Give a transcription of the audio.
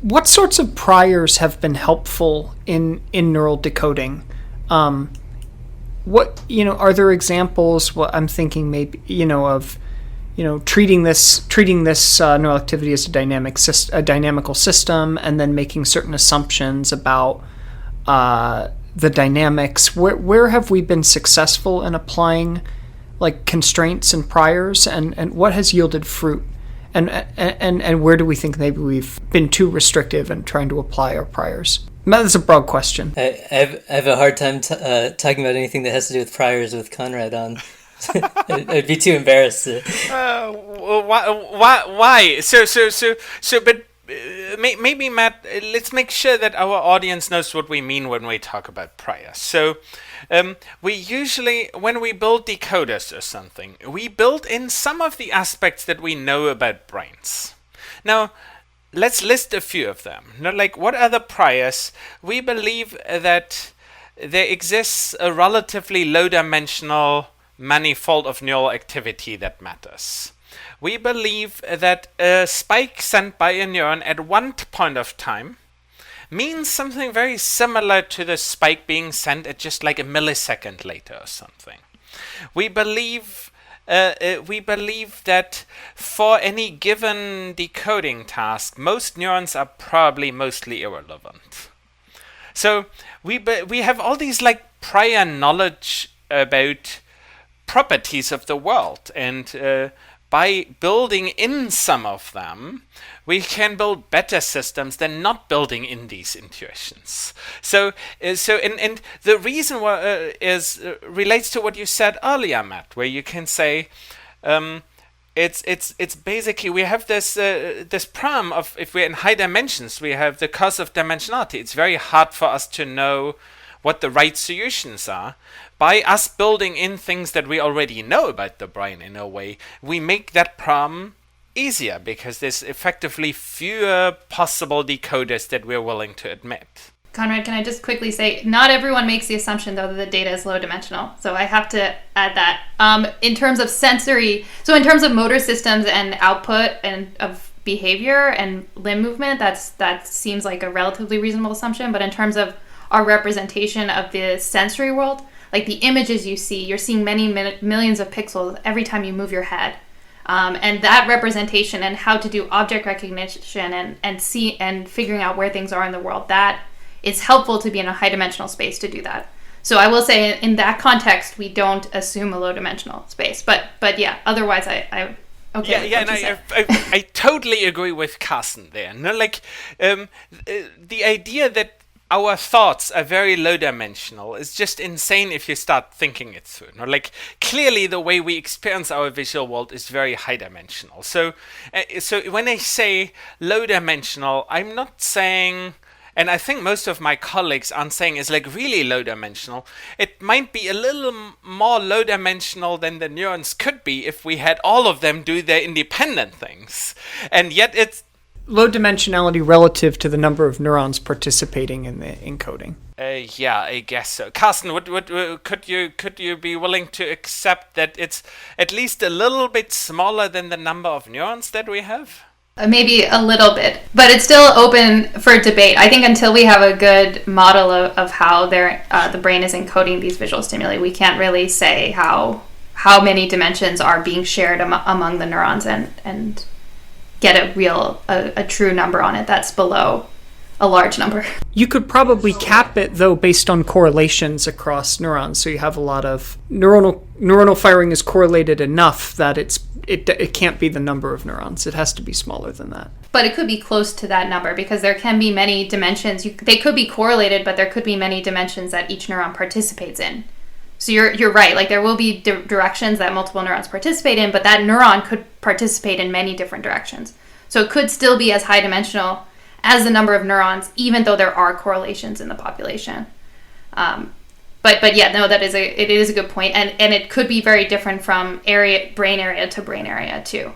What sorts of priors have been helpful in neural decoding? What, are there examples? What I'm thinking maybe, of, treating this neural activity as a dynamical system, and then making certain assumptions about the dynamics. Where have we been successful in applying like constraints and priors, and what has yielded fruit? And where do we think maybe we've been too restrictive in trying to apply our priors? That's a broad question. I have a hard time talking about anything that has to do with priors with Konrad on. I'd be too embarrassed to. Why? But maybe Matt, let's make sure that our audience knows what we mean when we talk about priors. So. We usually, when we build decoders or something, we build in some of the aspects that we know about brains. Now, let's list a few of them. Like, what are the priors? We believe that there exists a relatively low-dimensional manifold of neural activity that matters. We believe that a spike sent by a neuron at one point of time means something very similar to the spike being sent at just like a millisecond later or something. We believe that for any given decoding task, most neurons are probably mostly irrelevant. So we have all these like prior knowledge about properties of the world, and by building in some of them, we can build better systems than not building in these intuitions. So the reason relates to what you said earlier, Matt, where you can say, it's basically we have this problem of, if we're in high dimensions, we have the curse of dimensionality. It's very hard for us to know what the right solutions are. By us building in things that we already know about the brain in a way, we make that problem easier because there's effectively fewer possible decoders that we're willing to admit. Konrad, can I just quickly say, not everyone makes the assumption, though, that the data is low dimensional. So I have to add that. In terms of sensory, so in terms of motor systems and output and of behavior and limb movement, that seems like a relatively reasonable assumption. But in terms of our representation of the sensory world, like the images you see, you're seeing many millions of pixels every time you move your head. And that representation and how to do object recognition and see and figuring out where things are in the world, that is helpful to be in a high dimensional space to do that. So I will say in that context, we don't assume a low dimensional space. But yeah, otherwise I okay. Yeah, and I totally agree with Carsen there. No, like the idea that our thoughts are very low dimensional is just insane if you start thinking it through. No? Like, clearly the way we experience our visual world is very high dimensional. So when I say low dimensional, I'm not saying, and I think most of my colleagues aren't saying it's like really low dimensional. It might be a little more low dimensional than the neurons could be if we had all of them do their independent things. And yet it's low dimensionality relative to the number of neurons participating in the encoding. Yeah, I guess so. Carsen, could you be willing to accept that it's at least a little bit smaller than the number of neurons that we have? Maybe a little bit, but it's still open for debate. I think until we have a good model of how the brain is encoding these visual stimuli, we can't really say how many dimensions are being shared among the neurons and get a true number on it that's below a large number. You could probably cap it, though, based on correlations across neurons. So you have a lot of neuronal firing is correlated enough that it can't be the number of neurons. It has to be smaller than that. But it could be close to that number because there can be many dimensions. They could be correlated, but there could be many dimensions that each neuron participates in. So you're right. Like there will be directions that multiple neurons participate in, but that neuron could participate in many different directions. So it could still be as high dimensional as the number of neurons, even though there are correlations in the population. But yeah, no, it is a good point, and it could be very different from brain area to brain area too.